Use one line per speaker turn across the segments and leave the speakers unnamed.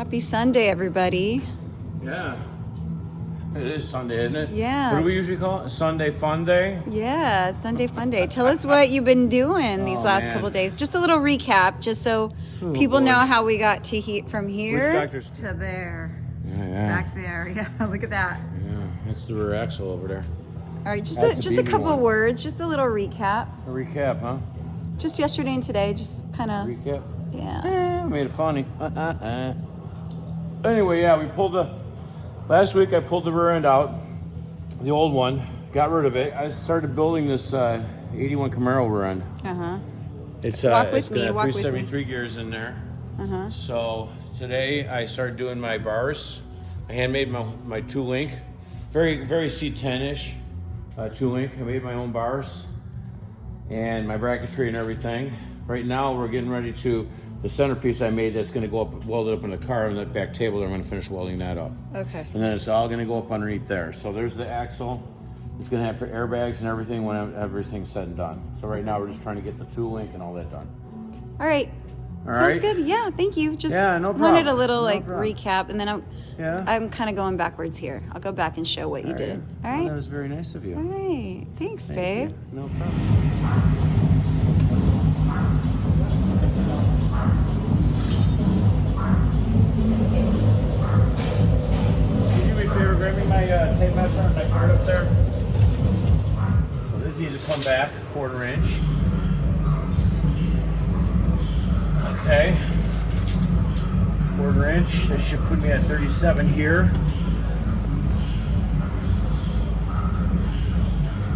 Happy Sunday, everybody.
Yeah. It is Sunday, isn't it?
Yeah.
What do we usually call it? Sunday fun day?
Yeah, Sunday fun day. Tell us what you've been doing these last couple of days. Just a little recap, just so people know how we got to from here to there.
Yeah.
Back there. Yeah, look at that.
Yeah, that's the rear axle over there.
All right, just a couple words, just a little recap.
A recap, huh?
Just yesterday and today, just kind of.
Recap?
Yeah.
Made it funny. Anyway, yeah, last week I pulled the rear end out, the old one, got rid of it. I started building this 81 Camaro rear end.
Uh-huh.
It's
walk
got
373
gears in there.
Uh-huh.
So today I started doing my bars. I handmade my two link, very C10-ish two link. I made my own bars and my bracketry and everything. Right now we're getting ready to, the centerpiece I made that's going to go up, welded up in the car and that back table there, I'm going to finish welding that up.
Okay.
And then it's all going to go up underneath there. So there's the axle. It's going to have for airbags and everything when everything's said and done. So right now we're just trying to get the two link and all that done.
All right.
All
Sounds
right.
good. Yeah, thank you. Just
no problem.
wanted a little
No
recap, and then I'm kind of going backwards here. I'll go back and show what you did. All right.
Well, that was very nice of you.
All right. Thanks,
Thank
babe.
you. No problem. Can you do me a favor? Grab me my tape measure and my card up there. So this needs to come back a 1/4 inch. Okay. 1/4 inch. This should put me at 37 here.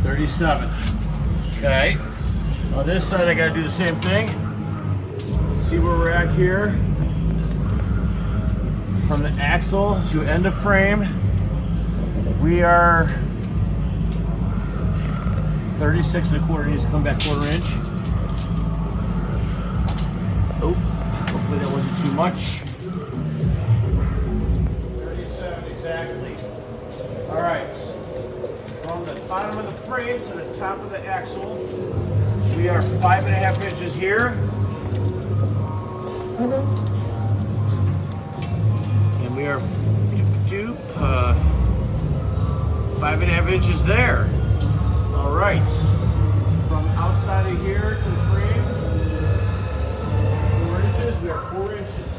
37. Okay. On this side, I gotta do the same thing. Let's see where we're at here. From the axle to end of frame, we are 36 1/4. Needs to come back 1/4 inch. Oh, hopefully that wasn't too much. 37 exactly. All right. From the bottom of the frame to the top of the axle, we are 5.5 inches here. And we are 5.5 inches there. All right. From outside of here to the frame, 4 inches, we are 4 inches.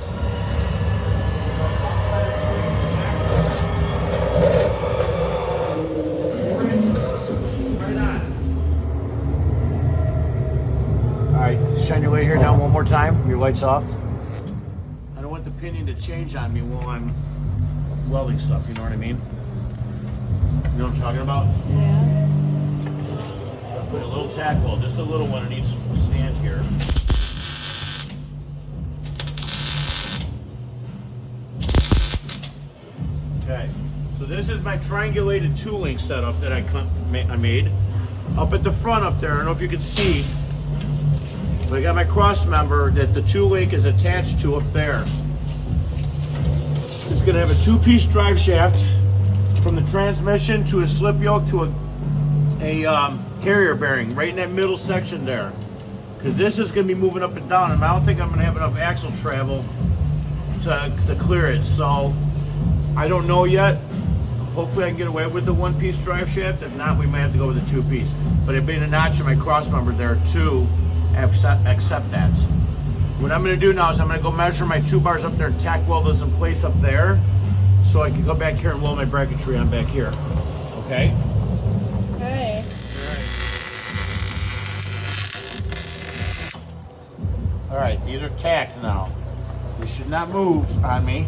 Shine your light here down one more time. Your light's off. I don't want the pinion to change on me while I'm welding stuff, you know what I mean? You know what I'm talking about?
Yeah.
So I put a little tack weld, just a little one in each stand here. Okay, so this is my triangulated two-link setup that I made. Up at the front up there, I don't know if you can see, but I got my cross member that the two-link is attached to up there. It's going to have a 2-piece drive shaft from the transmission to a slip yoke to a carrier bearing right in that middle section there. Because this is going to be moving up and down, and I don't think I'm going to have enough axle travel to clear it. So I don't know yet. Hopefully I can get away with a 1-piece drive shaft. If not, we might have to go with a 2-piece. But it being a notch in my cross member there too. Accept that. What I'm going to do now is I'm going to go measure my 2 bars up there and tack weld this in place up there so I can go back here and weld my bracketry on back here. Okay?
Okay.
All right, these are tacked now. They should not move on me.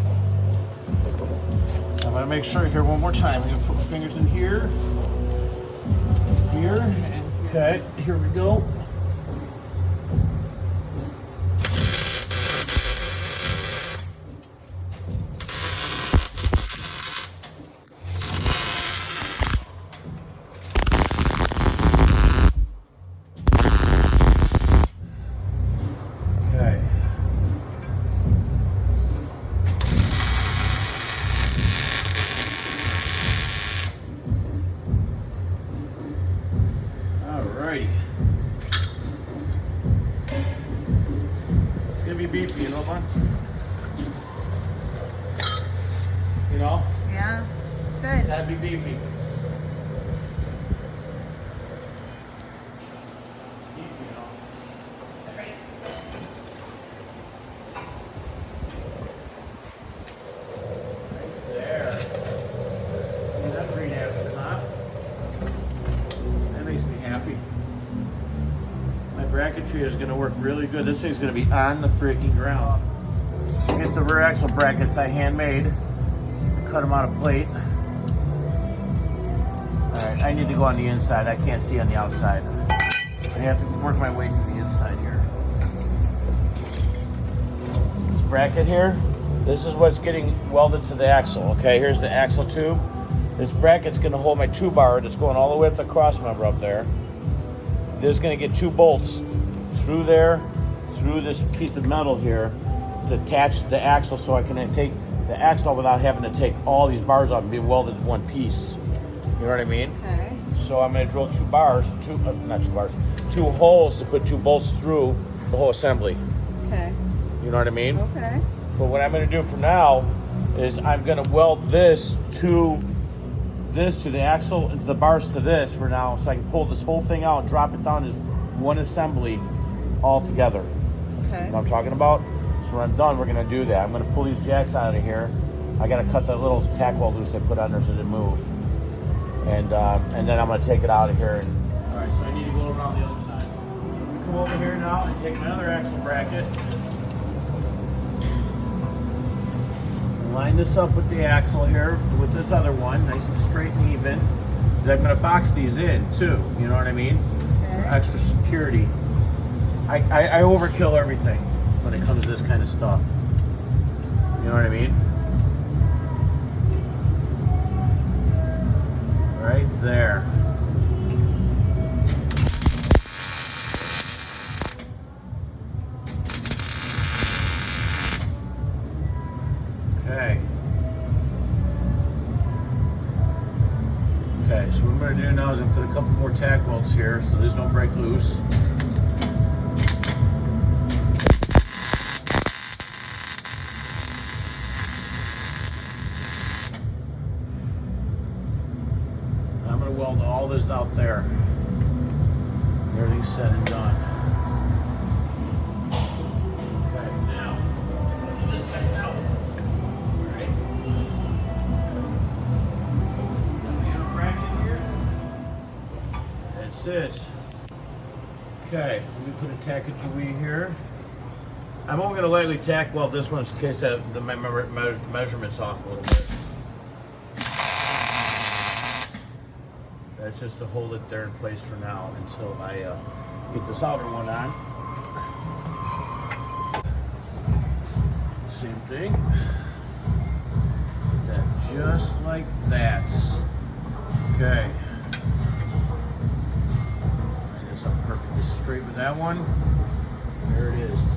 I'm going to make sure here one more time. I'm going to put my fingers in here. Here. And okay, here we go. Alrighty. It's gonna be beefy, you know, bud? gantry is going to work really good. This thing's going to be on the freaking ground. Get the rear axle brackets I handmade. Cut them out of plate. Alright, I need to go on the inside. I can't see on the outside. I have to work my way to the inside here. This bracket here, this is what's getting welded to the axle. Okay, here's the axle tube. This bracket's going to hold my 2-bar that's going all the way up the cross member up there. This is going to get 2 bolts through there, through this piece of metal here to attach the axle so I can take the axle without having to take all these bars off and be welded in one piece. You know what I mean?
Okay.
So I'm going to drill 2 holes to put 2 bolts through the whole assembly.
Okay.
You know what I mean?
Okay.
But what I'm going to do for now is I'm going to weld this to the axle and to the bars to this for now, so I can pull this whole thing out and drop it down as one assembly all together.
Okay.
You know what I'm talking about? So when I'm done, we're going to do that. I'm going to pull these jacks out of here. I got to cut that little tack weld loose I put on there so it didn't move. And then I'm going to take it out of here. All right, so I need to go around the other side. So I'm going to come over here now and take my other axle bracket. Line this up with the axle here, with this other one, nice and straight and even. Because I'm going to box these in too, you know what I mean?
Okay.
For extra security. I overkill everything when it comes to this kind of stuff. You know what I mean? Right there. Okay. Okay, so what I'm going to do now is I'm going to put a couple more tack welds here so these don't break loose. I'm going to weld all this out there. Everything's said and done. Okay, now, do this side out. Alright. Bracket here. That's it. Okay, let me put a tackage away here. I'm only going to lightly tack weld this one in case my measurement's off a little bit. That's just to hold it there in place for now until I get this outer one on. Same thing. Put that just like that. Okay. I guess I'm perfectly straight with that one. There it is.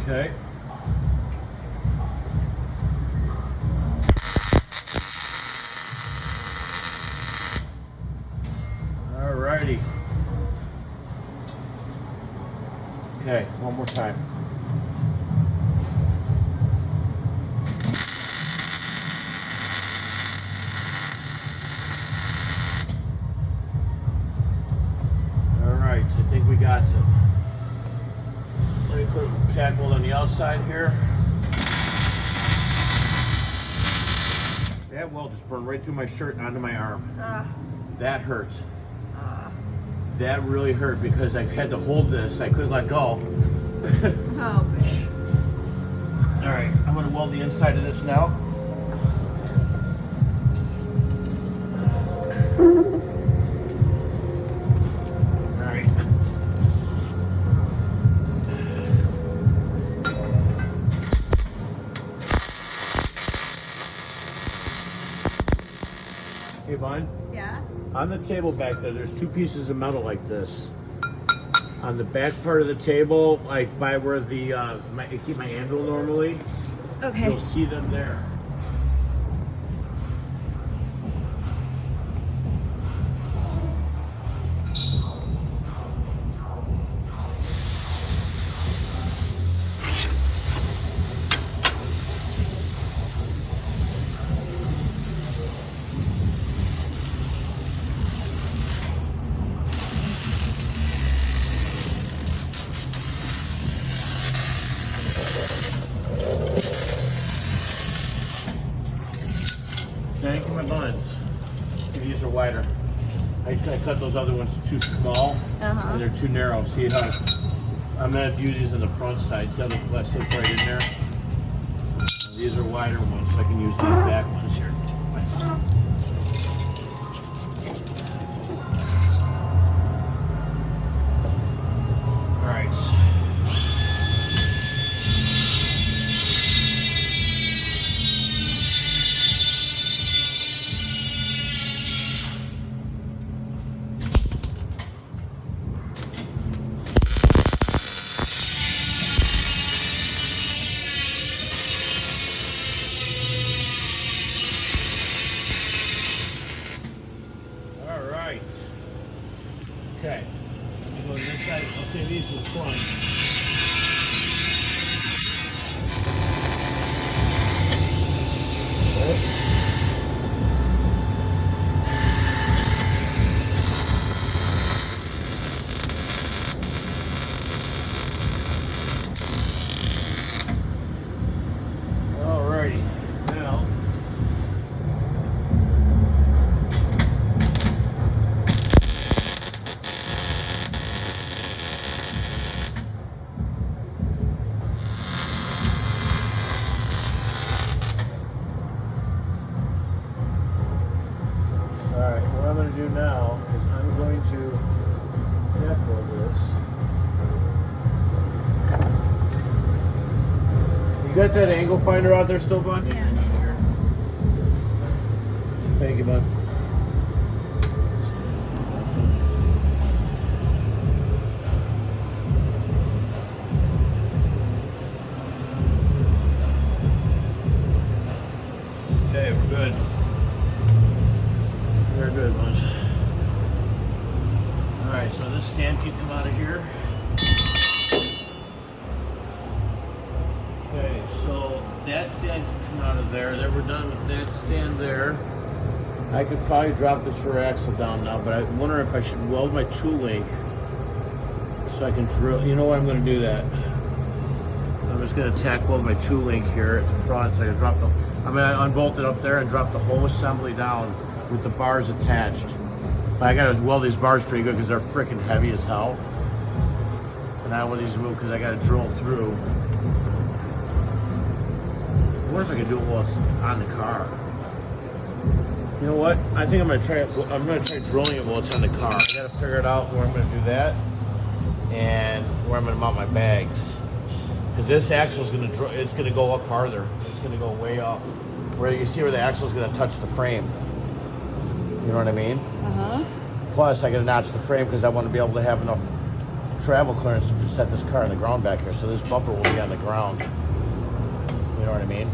Okay. Alrighty. Okay, one more time. Alright, I think we got it. Let me put a tack weld on the outside here. That weld just burned right through my shirt and onto my arm. That hurt. That really hurt because I had to hold this. I couldn't let go.
Oh, gosh.
All right, I'm going to weld the inside of this now. All right. Hey, Vaughn.
Yeah?
On the table back there, there's 2 pieces of metal like this. On the back part of the table, like by where the I keep my anvil normally,
Okay.
you'll see them there. Thank you, my buns. See, these are wider. I cut those other ones too small, and they're too narrow. See how I'm gonna have to use these on the front side. See how the flex sits right in there? These are wider ones, so I can use these back ones here. All right. Okay, I'm going this side. I'll say these will plunge. Alrighty, now. Alright, what I'm going to do now is I'm going to tackle this. You got that angle finder out there still, Bud?
Yeah.
Thank you, Bud. Okay, we're good. Very good, ones. Alright, so this stand can come out of here. Okay, so that stand can come out of there. Then we're done with that stand there. I could probably drop this rear axle down now, but I wonder if I should weld my tool link so I can drill. You know what? I'm going to do that. I'm just going to tack weld my tool link here at the front so I can drop the. I'm going to unbolt it up there and drop the whole assembly down with the bars attached. But I got to weld these bars pretty good because they're freaking heavy as hell. And I don't want these to move because I got to drill through. I wonder if I can do it while it's on the car. You know what? I think I'm gonna try drilling it while it's on the car. I gotta figure it out where I'm gonna do that and where I'm gonna mount my bags. Because this axle's gonna go up farther. It's gonna go way up. Where you see where the axle's gonna touch the frame. You know what I mean? Plus, I gotta notch the frame because I want to be able to have enough travel clearance to set this car on the ground back here. So this bumper will be on the ground. You know what I mean?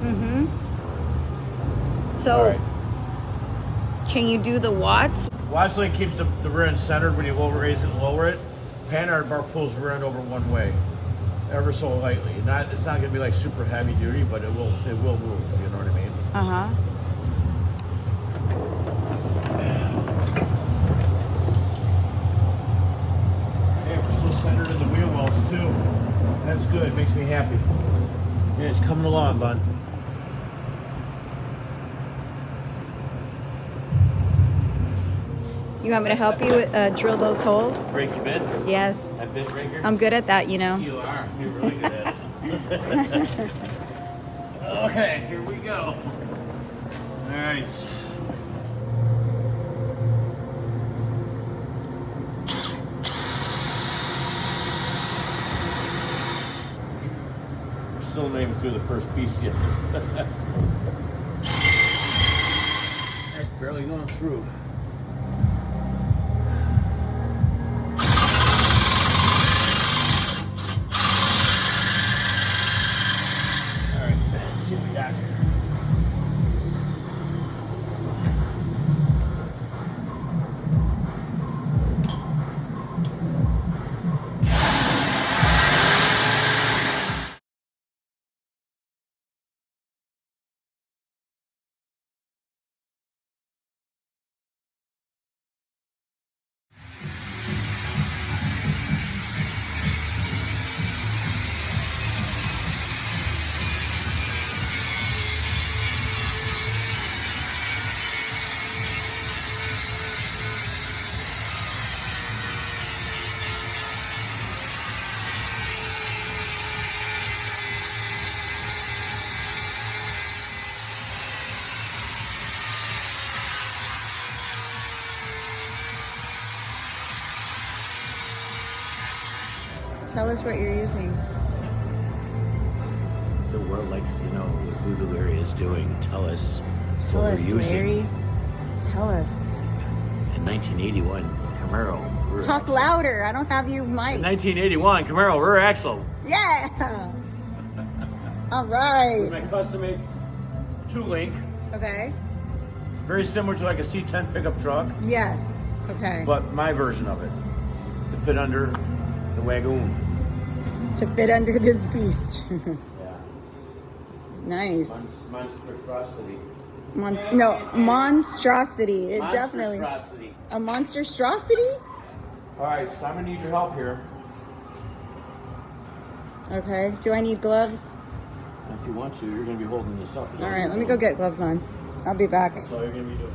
So.
All right.
Can you do the watts?
Watts link keeps the rear end centered when you raise it and lower it. Panhard bar pulls rear end over one way, ever so lightly. It's not going to be like super heavy duty, but it will move. You know what I mean? Hey, we're still centered in the wheel wells too. That's good. It makes me happy. Yeah, it's coming along, bud.
You want me to help you drill those holes?
Break some bits?
Yes.
A bit breaker?
I'm good at that, you know.
You are. You're really good at it. Okay, here we go. All right. Still not even through the first piece yet. That's barely going through. See what we got here.
Tell us what you're using.
The world likes to know what Voodoo area is doing. Tell us
Tell
what
us,
we're using.
Larry. Tell us.
In 1981, Camaro.
Talk
axle.
louder. I don't have you mic.
In 1981, Camaro rear axle.
Yeah. All right.
My custom-made 2-link.
Okay.
Very similar to like a C10 pickup truck.
Yes. Okay.
But my version of it. To fit under the Wagon.
To fit under this beast.
Yeah.
Nice.
Monstrosity.
Monstrosity. It definitely.
Monstrosity.
A monstrosity?
All right, so I'm gonna need your help here.
Okay. Do I need gloves?
If you want to, you're gonna be holding this up.
All right. Let me go get gloves on. I'll be back.
That's all you're gonna be doing.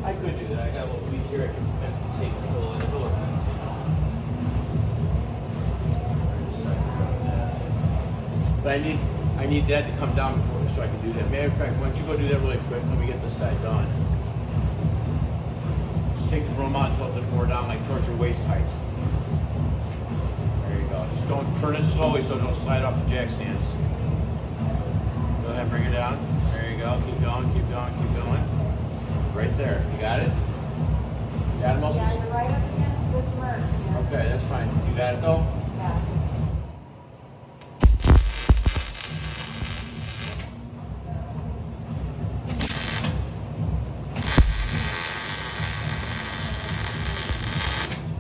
I could do that. I got a little piece here I can take a little piece, you know. But I need that to come down before me so I can do that. Matter of fact, why don't you go do that really quick? Let me get this side done. Just take the broom out and tilt it more down like towards your waist height. There you go. Just don't turn it slowly so it don't slide off the jack stands. Go ahead, bring it down. There you go. Keep going, keep going, keep going. Right there. You got it? You got it, Moses?
Yeah, you're right up against this Merc. Yeah.
Okay, that's fine. You got it though?
Yeah.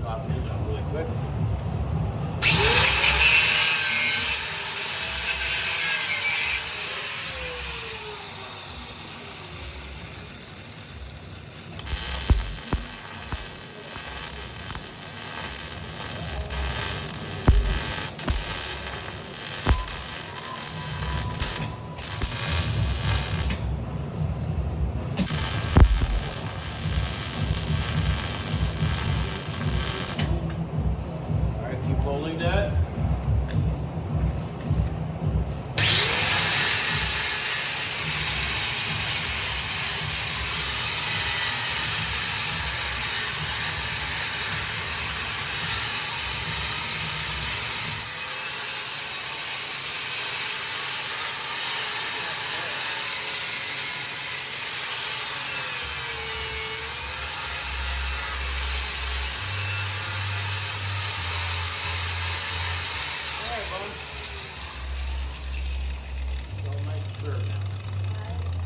Drop it in really quick. Holding that.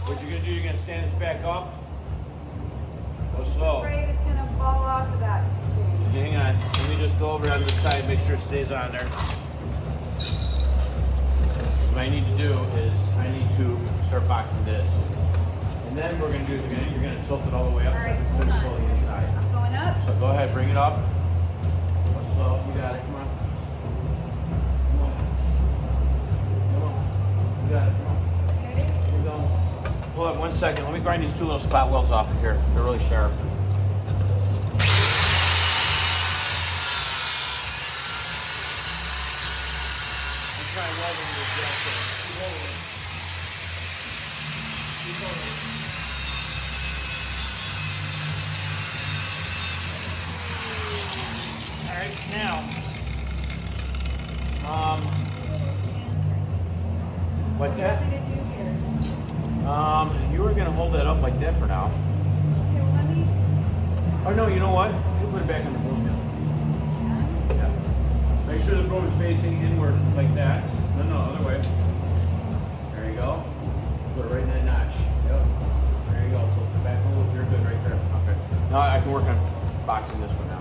What you're gonna do, you're gonna stand this back up. Go slow.
Afraid it's gonna fall off of that thing.
Hang on. Let me just go over on this side, make sure it stays on there. What I need to do is I need to start boxing this. And then what we're gonna do is you're gonna tilt it all the way up.
All right,
so
hold on.
pull the inside.
I'm going up.
So go ahead, bring it up. Go slow. You got it. Come on. Come on. Come on. You got it. Come on.
Okay.
Here we go. Hold on 1 second. Let me grind these two little spot welds off of here. They're really sharp. I'm trying welding this jacket. Keep holding it. Keep holding it. All right, right, now, what's that?
What do you here?
You were gonna hold that up like that for now.
Okay, well, let me.
Oh no, you know what? You put it back on the broom now. Yeah. Make sure the broom is facing inward like that. No, other way. There you go. Put it right in that notch. Yep. There you go. So back a little. You're good right there. Okay. Now I can work on boxing this one now.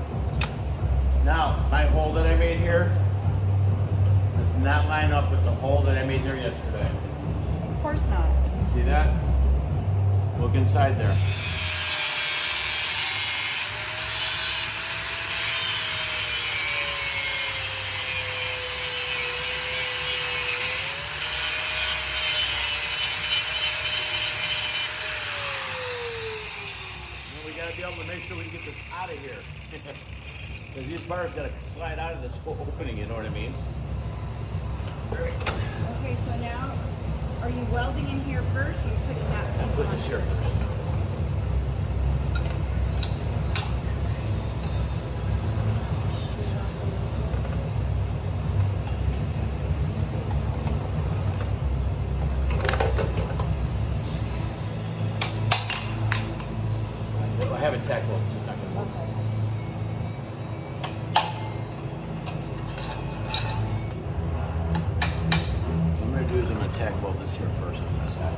Now, my hole that I made here does not line up with the hole that I made there yesterday.
Of course not.
See that? Look inside there. And we gotta be able to make sure we get this out of here. Because these bars gotta slide out of this whole opening, you know what I mean?
Okay, so now, are you welding in here first? Or you putting that
I'll
piece
put
on?
this here first. I have a tack weld, so it's not gonna work. What I'm gonna do is I'm gonna tack weld this here first on this side.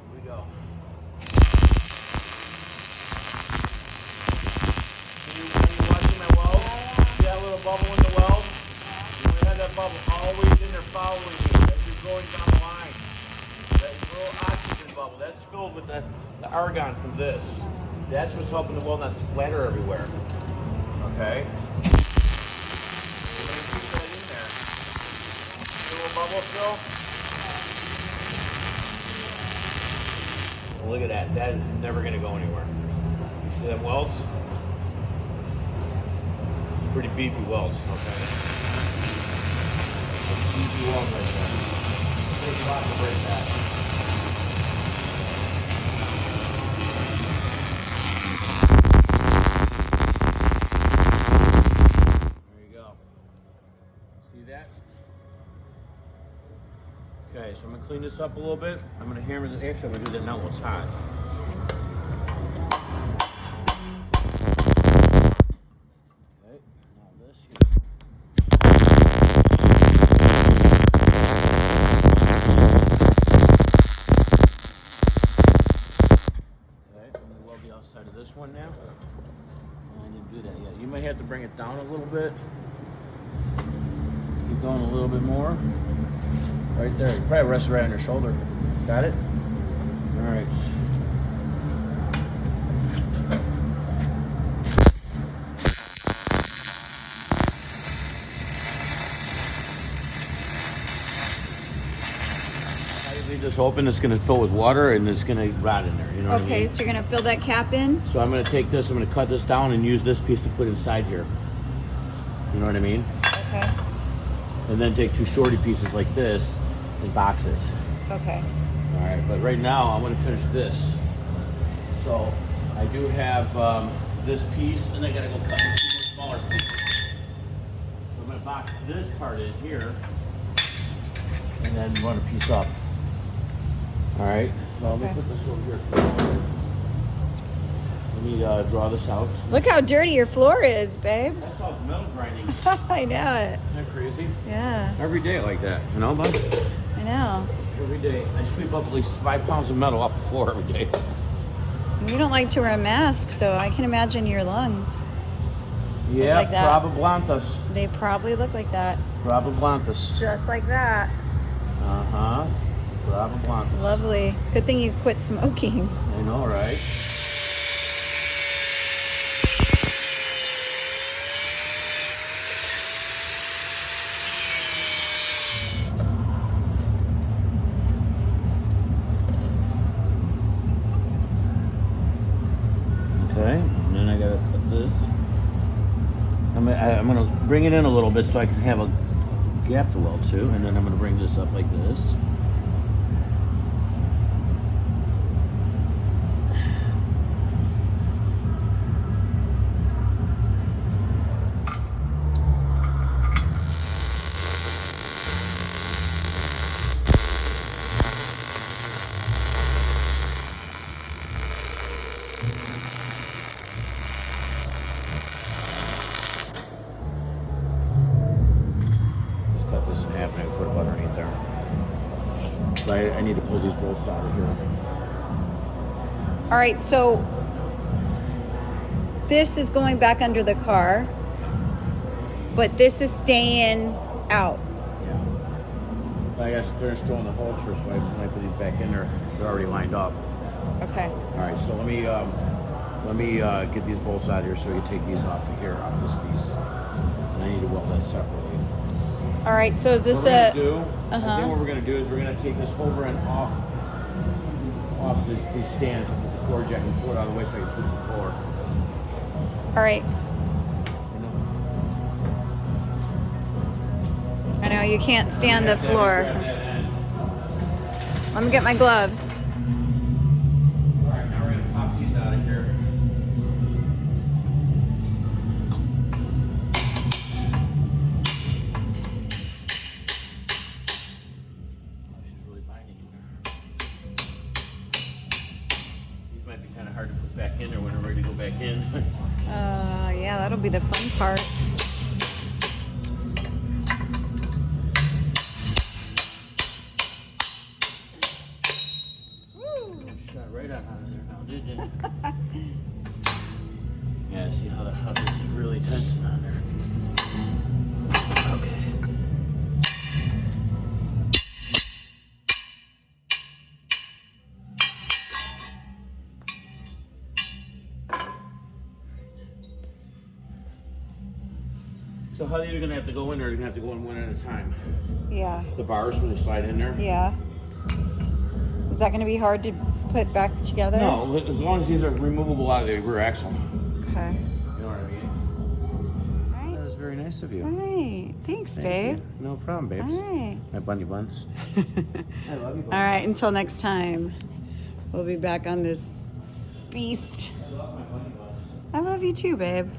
Here we go. When you're watching my weld, see that little bubble in the weld? You're gonna have that bubble always in there following you as you're going down the line. That little oxygen bubble, that's filled with the argon from this. That's what's helping the weld not splatter everywhere. Okay? You're gonna keep that in there. See the little bubble still? Look at that. That is never going to go anywhere. You see them welds? Pretty beefy welds, okay? Beefy welds right there. Takes a lot to break that. There you go. See that? Okay, so I'm gonna clean this up a little bit. I'm gonna hammer the, actually I'm gonna do that now while it's hot. Okay, now this here. Okay, I'm gonna weld the outside of this one now. I didn't do that yet. You might have to bring it down a little bit. Keep going a little bit more. Right there. You probably rest right on your shoulder. Got it? All right. How you leave this open, it's going to fill with water and it's going to rot in there. You know what I
Okay,
mean?
so you're gonna fill that cap in?
So I'm going to take this, I'm going to cut this down and use this piece to put inside here. You know what I mean?
Okay.
And then take two shorty pieces like this and box it.
Okay.
All right, but right now I want to finish this. So I do have this piece, and I gotta go cut into two more smaller pieces. So I'm gonna box this part in here, and then run a piece up. All right. So let me put this over here. Let me draw this out.
Look how dirty your floor is, babe.
That's all metal grinding.
I know it.
Isn't that crazy?
Yeah,
Every day like that, you know, bud?
I know.
Every day. I sweep up at least 5 pounds of metal off the floor every day.
You don't like to wear a mask, so I can imagine your lungs.
Yeah,
like that.
probablantas.
They probably look like that.
Probablantas.
Just like that.
Uh-huh. Probablantas.
Lovely. Good thing you quit smoking.
I know, right? I'm gonna bring it in a little bit so I can have a gap to weld to, and then I'm gonna bring this up like this. Cut this in half and I can put it underneath there. But I need to pull these bolts out of here.
All right, so this is going back under the car, but this is staying out.
Yeah. I got to finish drilling the holes first, so when I put these back in there, they're already lined up.
Okay.
All right, so let me get these bolts out of here so we can take these off of here, off this piece. And I need to weld that separately.
All right, so is this
I think what we're gonna do is we're gonna take this over and off these stands with the floor jack and pull it out of the way so I can sweep the floor.
All right. I know you can't stand the floor. Let me get my gloves.
All right, now we're gonna pop these out of here. Might be kind of hard to put back in there when we're ready to go back in.
Yeah, that'll be the fun part.
Woo! Shot right out of there now, didn't it? Yeah, see how this is really tensing on there. Okay. So how these are gonna have to go in there? They're gonna have to go in one at a time.
Yeah.
The bars when they slide in there.
Yeah. Is that going to be hard to put back together?
No, as long as these are removable out of the rear axle.
Okay.
You know what I mean?
All right.
That was very nice of you.
All right. Thanks,
Thank
babe.
you. No problem, babes.
All right.
My bunny buns. I love you.
All right. Until next time, we'll be back on this beast.
I love my bunny buns.
I love you too, babe.